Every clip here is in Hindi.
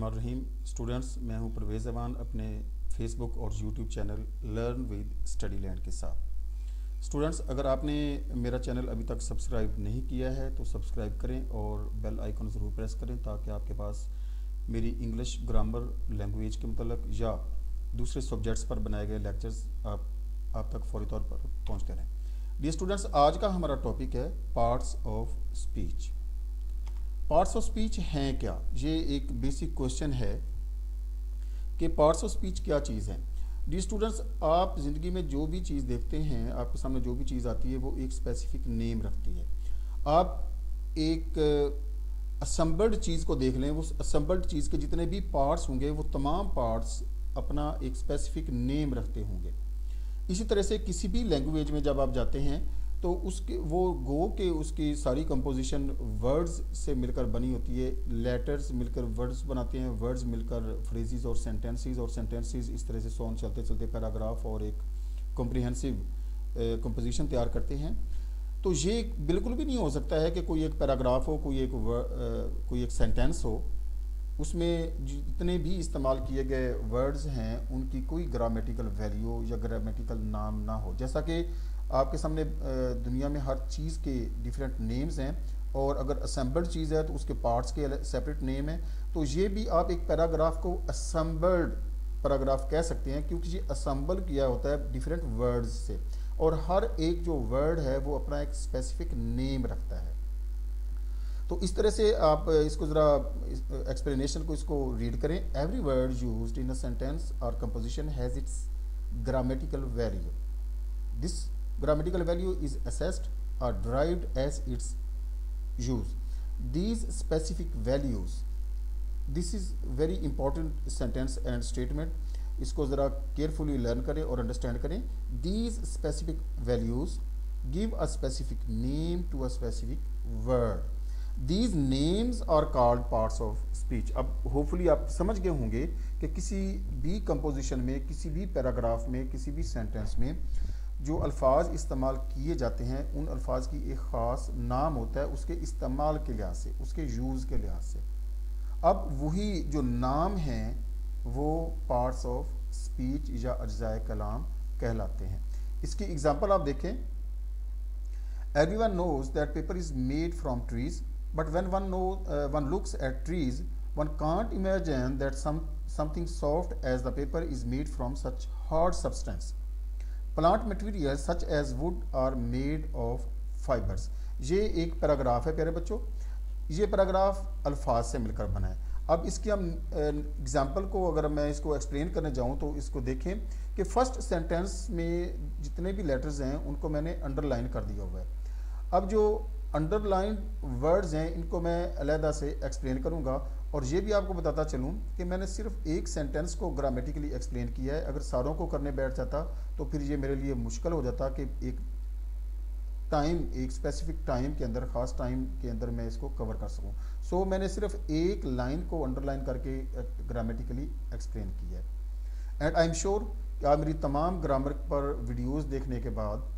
बिस्मिल्लाहिर्रहमानिर्रहीम। स्टूडेंट्स, मैं हूं परवेज़ अमान अपने फेसबुक और YouTube channel learn with study land के साथ। स्टूडेंट्स, अगर आपने मेरा चैनल अभी तक सब्सक्राइब नहीं किया है तो सब्सक्राइब करें और बेल आइकन ज़रूर प्रेस करें ताकि आपके पास मेरी इंग्लिश ग्रामर लैंग्वेज के मतलब या दूसरे सब्जेक्ट्स पर बनाए गए लेक्चर्स आप तक फौरी तौर पर पहुँचते रहें। डियर स्टूडेंट्स, आज का हमारा टॉपिक है parts of speech. Parts of speech हैं क्या? ये एक बेसिक क्वेश्चन है कि पार्ट्स ऑफ स्पीच क्या चीज़ है। डियर स्टूडेंट्स, आप ज़िंदगी में जो भी चीज़ देखते हैं, आपके सामने जो भी चीज़ आती है वो एक स्पेसिफिक नेम रखती है। आप एक असम्बल्ड चीज़ को देख लें, वो असम्बल्ड चीज़ के जितने भी पार्ट्स होंगे वो तमाम पार्ट्स अपना एक स्पेसिफिक नेम रखते होंगे। इसी तरह से किसी भी लैंग्वेज में जब आप जाते हैं तो उसके वो गो के उसकी सारी कंपोजिशन वर्ड्स से मिलकर बनी होती है। लेटर्स मिलकर वर्ड्स बनाते हैं, वर्ड्स मिलकर फ्रेजेस और सेंटेंसेस इस तरह से सॉन्ग चलते चलते पैराग्राफ और एक कॉम्प्रिहेंसिव कंपोजिशन तैयार करते हैं। तो ये बिल्कुल भी नहीं हो सकता है कि कोई एक पैराग्राफ हो, कोई एक सेंटेंस हो, उसमें जितने भी इस्तेमाल किए गए वर्ड्स हैं उनकी कोई ग्रामेटिकल वैल्यू या ग्रामेटिकल नाम ना हो। जैसा कि आपके सामने दुनिया में हर चीज़ के डिफरेंट नेम्स हैं और अगर असेंबल्ड चीज़ है तो उसके पार्ट्स के सेपरेट नेम है। तो ये भी आप एक पैराग्राफ को असेंबल्ड पैराग्राफ कह सकते हैं क्योंकि ये असेंबल किया होता है डिफरेंट वर्ड्स से और हर एक जो वर्ड है वो अपना एक स्पेसिफिक नेम रखता है। तो इस तरह से आप इसको ज़रा एक्सप्लेनेशन को इसको रीड करें। Every word used in a sentence और composition has its grammatical value. This grammatical value is assessed or derived as its use. These specific values, this is very important sentence and statement. इसको ज़रा केयरफुली लर्न करें और अंडरस्टैंड करें। These specific values give a specific name to a specific word. These names are called parts of speech. अब होपफुली आप समझ गए होंगे कि किसी भी कंपोजिशन में, किसी भी पैराग्राफ में, किसी भी सेंटेंस में जो अल्फाज इस्तेमाल किए जाते हैं उन अल्फाज की एक ख़ास नाम होता है उसके इस्तेमाल के लिहाज से, उसके यूज़ के लिहाज से। अब वही जो नाम हैं वो पार्ट्स ऑफ स्पीच या अज्जाए कलाम कहलाते हैं। इसकी एग्जांपल आप देखें। Everyone knows that paper is made from trees, but when one looks at trees, one can't imagine that something soft as the paper is made from such hard substance. Plant materials such as wood are made of fibers. ये एक पैराग्राफ है प्यारे बच्चों। ये पैराग्राफ अल्फाज से मिलकर बना है। अब इसकी हम एग्जाम्पल को अगर मैं इसको एक्सप्लेन करने जाऊँ तो इसको देखें कि फर्स्ट सेंटेंस में जितने भी लेटर्स हैं उनको मैंने अंडरलाइन कर दिया हुआ है। अब जो अंडरलाइन वर्ड्स हैं इनको मैं अलहदा से एक्सप्लेन करूंगा और ये भी आपको बताता चलूं कि मैंने सिर्फ एक सेंटेंस को ग्रामेटिकली एक्सप्लेन किया है। अगर सारों को करने बैठ जाता तो फिर ये मेरे लिए मुश्किल हो जाता कि एक स्पेसिफिक टाइम के अंदर, ख़ास टाइम के अंदर मैं इसको कवर कर सकूं। सो मैंने सिर्फ एक लाइन को अंडरलाइन करके ग्रामेटिकली एक्सप्लेन किया है। एंड आई एम श्योर कि आप मेरी तमाम ग्रामर पर वीडियोज़ देखने के बाद,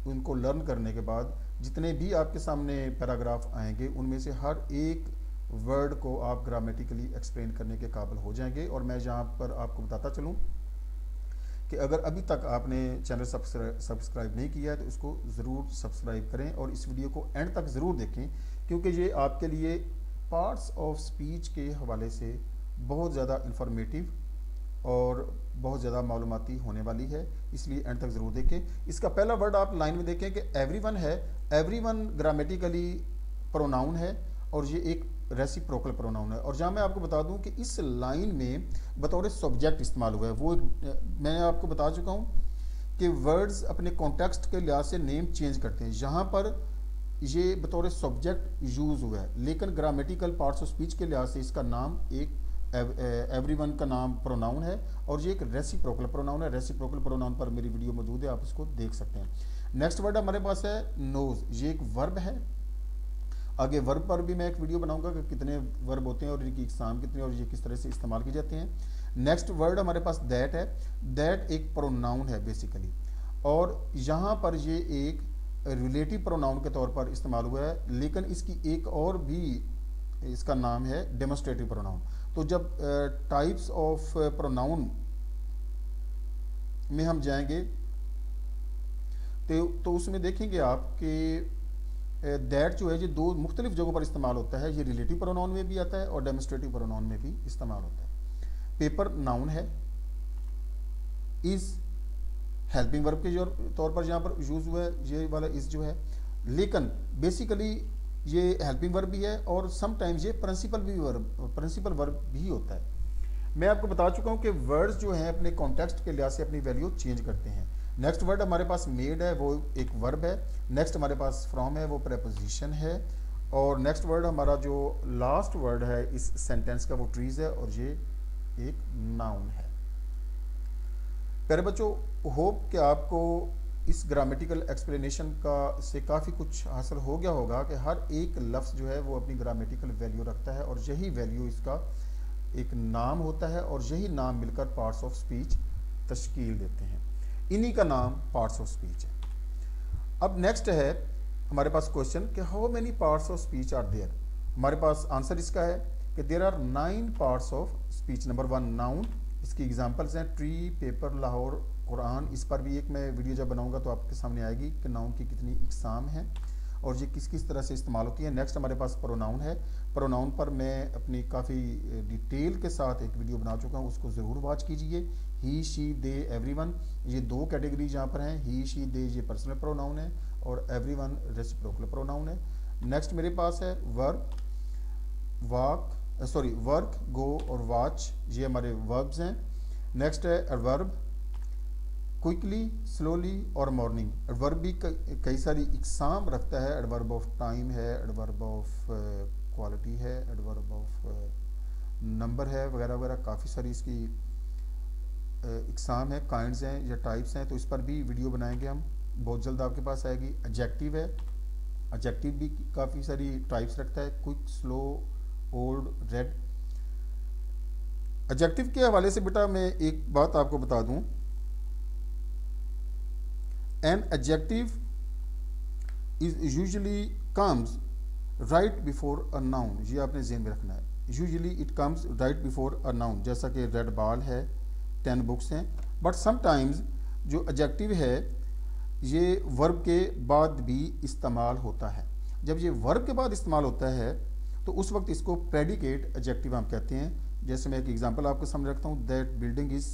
उनको लर्न करने के बाद जितने भी आपके सामने पैराग्राफ आएंगे उनमें से हर एक वर्ड को आप ग्रामेटिकली एक्सप्लेन करने के काबिल हो जाएंगे। और मैं यहाँ पर आपको बताता चलूँ कि अगर अभी तक आपने चैनल सब्सक्राइब नहीं किया है तो इसको ज़रूर सब्सक्राइब करें और इस वीडियो को एंड तक ज़रूर देखें क्योंकि ये आपके लिए पार्ट्स ऑफ स्पीच के हवाले से बहुत ज़्यादा इंफॉर्मेटिव और बहुत ज़्यादा मालूमाती होने वाली है, इसलिए एंड तक ज़रूर देखें। इसका पहला वर्ड आप लाइन में देखें कि एवरीवन है। एवरीवन ग्रामेटिकली प्रोनाउन है और ये एक रेसिप्रोकल प्रोनाउन है। और जहाँ मैं आपको बता दूं कि इस लाइन में बतौर सब्जेक्ट इस्तेमाल हुआ है वो मैंने आपको बता चुका हूँ कि वर्ड्स अपने कॉन्टेक्स्ट के लिहाज से नेम चेंज करते हैं। यहाँ पर ये बतौर सब्जेक्ट यूज़ हुआ है लेकिन ग्रामेटिकल पार्ट्स ऑफ स्पीच के लिहाज से इसका नाम एक एवरीवन का नाम प्रोनाउन है और ये एक रेसिप्रोकल प्रोनाउन है। रेसिप्रोकल प्रोनाउन पर मेरी वीडियो मौजूद है, आप इसको देख सकते हैं। नेक्स्ट वर्ड हमारे पास है नोज। ये एक वर्ब है। आगे वर्ब पर भी मैं एक वीडियो बनाऊंगा कि कितने वर्ब होते हैं और इनकी इकसाम कितनी और ये किस तरह से इस्तेमाल किए जाते हैं। नेक्स्ट वर्ड हमारे पास दैट है। दैट एक प्रोनाउन है बेसिकली और यहाँ पर ये एक रिलेटिव प्रोनाउन के तौर पर इस्तेमाल हुआ है लेकिन इसकी एक और भी इसका नाम है डेमोस्ट्रेटिव प्रोनाउन। तो जब टाइप्स ऑफ प्रोनाउन में हम जाएंगे तो उसमें देखेंगे आप कि दैट जो है ये दो मुख्तलिफ जगहों पर इस्तेमाल होता है। ये रिलेटिव प्रोनाउन में भी आता है और डेमोस्ट्रेटिव प्रोनाउन में भी इस्तेमाल होता है। पेपर नाउन है, इज हेल्पिंग वर्ब के तौर पर यहाँ पर यूज हुआ है, ये वाला इज जो है, लेकिन बेसिकली ये हेल्पिंग वर्ब भी है और समटाइम्स ये प्रिंसिपल वर्ब भी होता है। मैं आपको बता चुका हूँ कि वर्ड्स जो हैं अपने कॉन्टेक्स्ट के लिहाज से अपनी वैल्यू चेंज करते हैं। नेक्स्ट वर्ड हमारे पास मेड है, वो एक वर्ब है। नेक्स्ट हमारे पास फ्रॉम है, वो प्रेपोजिशन है। और नेक्स्ट वर्ड हमारा जो लास्ट वर्ड है इस सेंटेंस का वो ट्रीज है और ये एक नाउन है। प्यारे बच्चों, होप कि आपको इस ग्रामेटिकल एक्सप्लेनेशन का से काफ़ी कुछ हासिल हो गया होगा कि हर एक लफ्ज़ जो है वो अपनी ग्रामेटिकल वैल्यू रखता है और यही वैल्यू इसका एक नाम होता है और यही नाम मिलकर पार्ट्स ऑफ स्पीच तश्कील देते हैं। इन्हीं का नाम पार्ट्स ऑफ स्पीच है। अब नेक्स्ट है हमारे पास क्वेश्चन कि how many parts of speech are there. हमारे पास आंसर इसका है कि there are 9 parts of speech. Number 1 noun, इसकी एग्जांपल्स हैं ट्री, पेपर, लाहौर, कुरान। इस पर भी एक मैं वीडियो जब बनाऊंगा तो आपके सामने आएगी कि नाउन की कितनी इकसाम है और ये किस किस तरह से इस्तेमाल होती है। नेक्स्ट हमारे पास प्रोनाउन है। प्रोनाउन पर मैं अपनी काफ़ी डिटेल के साथ एक वीडियो बना चुका हूँ, उसको ज़रूर वॉच कीजिए। ही, शी, दे, एवरीवन, ये दो कैटेगरी यहाँ पर हैं। ही, शी, दे ये पर्सनल प्रोनाउन है और एवरीवन रेसिप्रोकल प्रोनाउन है। नेक्स्ट मेरे पास है वर्ब, वर्क, गो और वॉच, ये हमारे वर्ब्स हैं। नेक्स्ट है एडवर्ब, क्विकली, स्लोली और मॉर्निंग। एडवर्ब भी कई सारी इकसाम रखता है। एडवर्ब ऑफ टाइम है, एडवर्ब ऑफ क्वालिटी है, एडवर्ब ऑफ नंबर है, वगैरह वगैरह काफ़ी सारी इसकी इकसाम है, काइंड्स हैं या टाइप्स हैं। तो इस पर भी वीडियो बनाएंगे हम, बहुत जल्द आपके पास आएगी। एडजेक्टिव है, एडजेक्टिव भी काफ़ी सारी टाइप्स रखता है, quick, slow, old, red. Adjective के हवाले से बेटा मैं एक बात आपको बता दूं, an adjective is usually comes right before a noun. ये आपने ज़हन में रखना है। Usually it comes right before a noun, जैसा कि रेड बॉल है, 10 बुक्स हैं। बट समटाइम्स जो एडजेक्टिव है ये वर्ब के बाद भी इस्तेमाल होता है। जब ये वर्ब के बाद इस्तेमाल होता है तो उस वक्त इसको प्रेडिकेट एडजेक्टिव हम कहते हैं। जैसे मैं एक एग्जांपल आपके सामने रखता हूँ, that building is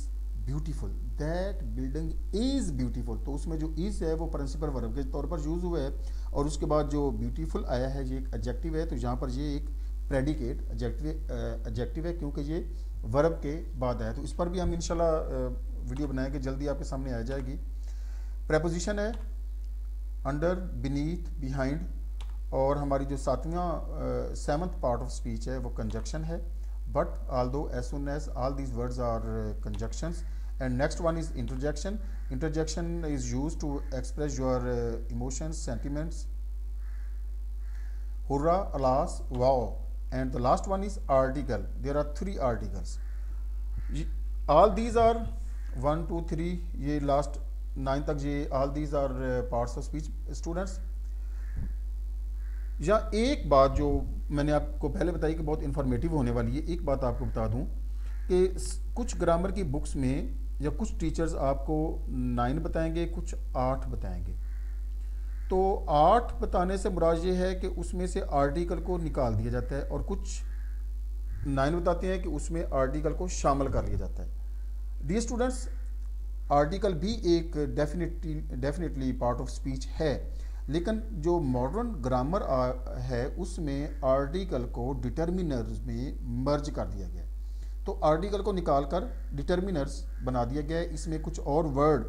beautiful, that building is beautiful. तो उसमें जो इज है वो प्रिंसिपल वर्ब के तौर पर यूज हुआ है और उसके बाद जो ब्यूटीफुल आया है ये एक एडजेक्टिव है। तो यहाँ पर ये एक प्रेडिकेट एडजेक्टिव है क्योंकि ये वर्ब के बाद आया। तो इस पर भी हम इंशाल्लाह वीडियो बनाएंगे, जल्दी आपके सामने आ जाएगी। प्रेपोजिशन है अंडर, बीनीथ, बिहाइंड। और हमारी जो सेवंथ पार्ट ऑफ स्पीच है वो कंजक्शन है। But although, as soon as, all these words are conjunctions. And next one is interjection. Interjection is used to express your emotions, sentiments. Hurrah, alas, wow. And the last one is article. There are 3 articles. All these are 1, 2, 3 ये last 9 तक ये all these are parts of speech students। या एक बात जो मैंने आपको पहले बताई कि बहुत इन्फॉर्मेटिव होने वाली है, एक बात आपको बता दूं कि कुछ ग्रामर की बुक्स में या कुछ टीचर्स आपको 9 बताएंगे, कुछ 8 बताएंगे। तो 8 बताने से मुराद ये है कि उसमें से आर्टिकल को निकाल दिया जाता है और कुछ 9 बताते हैं कि उसमें आर्टिकल को शामिल कर लिया जाता है। डियर स्टूडेंट्स, आर्टिकल भी एक डेफिनेटली पार्ट ऑफ स्पीच है, लेकिन जो मॉडर्न ग्रामर है उसमें आर्टिकल को डिटर्मिनर्स में मर्ज कर दिया गया। तो आर्टिकल को निकालकर डिटर्मिनर्स बना दिया गया है। इसमें कुछ और वर्ड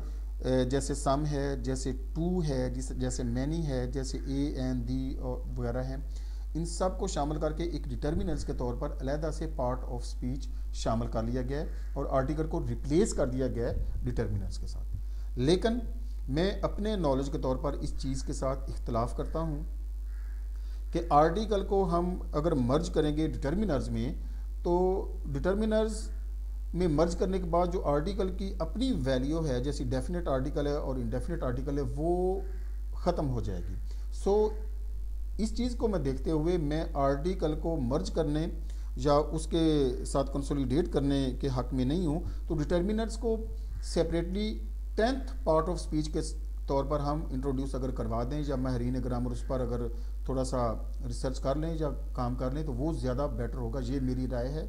जैसे सम है, जैसे टू है, जैसे मैनी है, जैसे ए एंड दी वगैरह हैं, इन सब को शामिल करके एक डिटर्मिनर्स के तौर पर अलहदा से पार्ट ऑफ स्पीच शामिल कर लिया गया है और आर्टिकल को रिप्लेस कर दिया गया है डिटर्मिनर्स के साथ। लेकिन मैं अपने नॉलेज के तौर पर इस चीज़ के साथ इख्तलाफ करता हूँ कि आर्टिकल को हम अगर मर्ज करेंगे डिटर्मिनर्स में तो डिटर्मिनर्स में मर्ज करने के बाद जो आर्टिकल की अपनी वैल्यू है, जैसे डेफिनेट आर्टिकल है और इनडेफिनेट आर्टिकल है, वो ख़त्म हो जाएगी। सो इस चीज़ को मैं देखते हुए मैं आर्टिकल को मर्ज करने या उसके साथ कंसोलिडेट करने के हक में नहीं हूँ, तो डिटर्मिनर्स को separately 10th part of speech के तौर पर हम इंट्रोड्यूस अगर करवा दें, या माहिरीन ग्रामर उस पर अगर थोड़ा सा रिसर्च कर लें या काम कर लें, तो वो ज़्यादा बेटर होगा। ये मेरी राय है,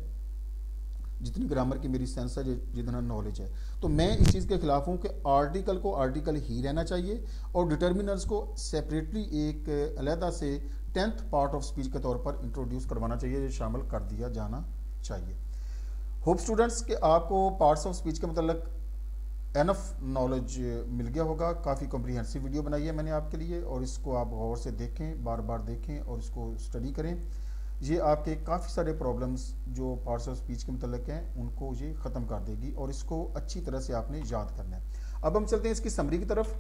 जितनी ग्रामर की मेरी सेंस है, जितना नॉलेज है। तो मैं इस चीज़ के खिलाफ हूँ कि आर्टिकल को आर्टिकल ही रहना चाहिए और डिटर्मिनर्स को सेपरेटली एक अलहदा से 10th पार्ट ऑफ स्पीच के तौर पर इंट्रोड्यूस करवाना चाहिए, ये शामिल कर दिया जाना चाहिए। होप स्टूडेंट्स कि आपको पार्ट्स ऑफ स्पीच के मतलब एनफ नॉलेज मिल गया होगा। काफ़ी कॉम्प्रिहेंसिव वीडियो बनाई है मैंने आपके लिए, और इसको आप गौर से देखें, बार बार देखें और इसको स्टडी करें। ये आपके काफ़ी सारे प्रॉब्लम्स जो पार्ट्स ऑफ स्पीच के मतलब हैं उनको ये ख़त्म कर देगी, और इसको अच्छी तरह से आपने याद करना है। अब हम चलते हैं इसकी समरी की तरफ।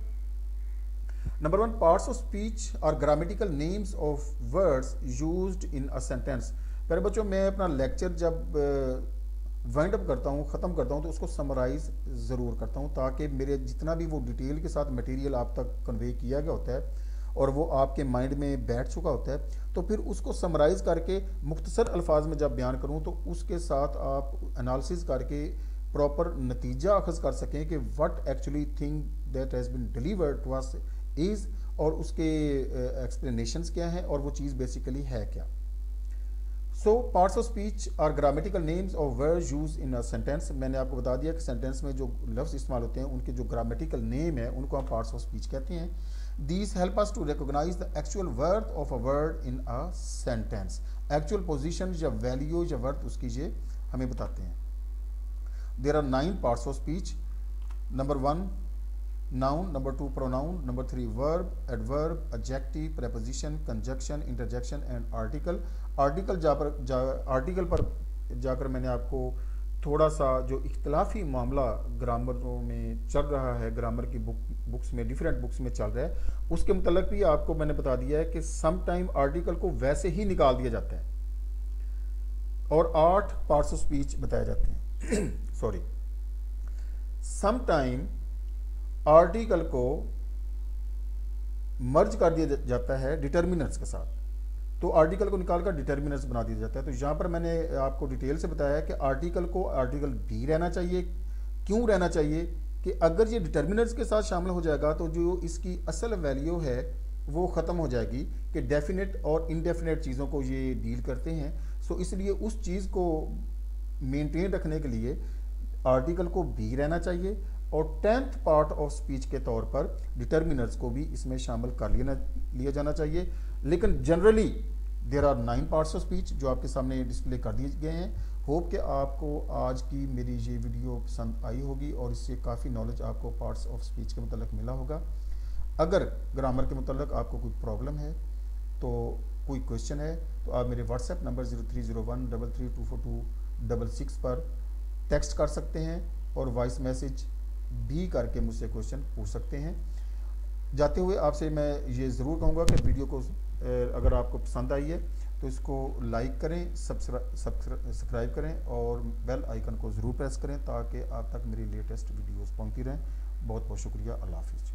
Number 1, parts of speech are grammatical names of words used in a sentence. प्यारे बच्चों, मैं अपना लेक्चर जब वाइंड अप करता हूँ, ख़त्म करता हूँ, तो उसको समराइज़ ज़रूर करता हूँ, ताकि मेरे जितना भी वो डिटेल के साथ मटेरियल आप तक कन्वे किया गया होता है और वो आपके माइंड में बैठ चुका होता है, तो फिर उसको समराइज़ करके मुख्तसर अल्फाज में जब बयान करूँ, तो उसके साथ आप एनालिसिस करके प्रॉपर नतीजा अखज़ कर सकें कि what actually thing that has been delivered to us is, और उसके एक्सप्लेनेशंस क्या हैं और वो चीज़ बेसिकली है क्या। So parts of speech are grammatical names of words use in a sentence. मैंने आपको बता दिया कि सेंटेंस में जो लफ्ज़ इस्तेमाल होते हैं उनके जो ग्रामेटिकल नेम है उनको हम पार्ट्स ऑफ स्पीच कहते हैं। These help us to recognize the actual worth of a word in a sentence. Actual position या value या worth उसकी ये हमें बताते हैं। There are 9 parts of speech. Number 1, noun. Number 2, pronoun. Number 3, verb, adverb, adjective, preposition, conjunction, interjection and article. Article पर जाकर मैंने आपको थोड़ा सा जो इख्तलाफी मामला ग्रामरों में चल रहा है, ग्रामर की बुक्स में, डिफरेंट बुक्स में चल रहा है, उसके मतलब भी आपको मैंने बता दिया है कि सम टाइम आर्टिकल को वैसे ही निकाल दिया जाता है और 8 पार्ट्स ऑफ स्पीच बताए जाते हैं। सॉरी, सम टाइम आर्टिकल को मर्ज कर दिया जाता है डिटर्मिनर्स के साथ, तो आर्टिकल को निकालकर डिटर्मिनर्स बना दिया जाता है। तो यहाँ पर मैंने आपको डिटेल से बताया है कि आर्टिकल को आर्टिकल भी रहना चाहिए। क्यों रहना चाहिए? कि अगर ये डिटर्मिनर्स के साथ शामिल हो जाएगा तो जो इसकी असल वैल्यू है वो ख़त्म हो जाएगी, कि डेफिनेट और इनडेफिनेट चीज़ों को ये डील करते हैं। सो इसलिए उस चीज़ को मेंटेन रखने के लिए आर्टिकल को भी रहना चाहिए, और 10th पार्ट ऑफ स्पीच के तौर पर डिटर्मिनर्स को भी इसमें शामिल कर लिया जाना चाहिए। लेकिन generally there are 9 parts of speech जो आपके सामने डिस्प्ले कर दिए गए हैं। होप कि आपको आज की मेरी ये वीडियो पसंद आई होगी और इससे काफ़ी नॉलेज आपको पार्ट्स ऑफ स्पीच के मतलब मिला होगा। अगर ग्रामर के मतलब आपको कोई प्रॉब्लम है, तो कोई क्वेश्चन है, तो आप मेरे व्हाट्सएप नंबर 0301332426 पर टेक्स्ट कर सकते हैं और वॉइस मैसेज भी करके मुझसे क्वेश्चन पूछ सकते हैं। जाते हुए आपसे मैं ये ज़रूर कहूँगा कि वीडियो को अगर आपको पसंद आई है तो इसको लाइक करें, सब्सक्राइब करें और बेल आइकन को ज़रूर प्रेस करें ताकि आप तक मेरी लेटेस्ट वीडियोस पहुंचती रहें। बहुत बहुत शुक्रिया। अल्लाह हाफिज़।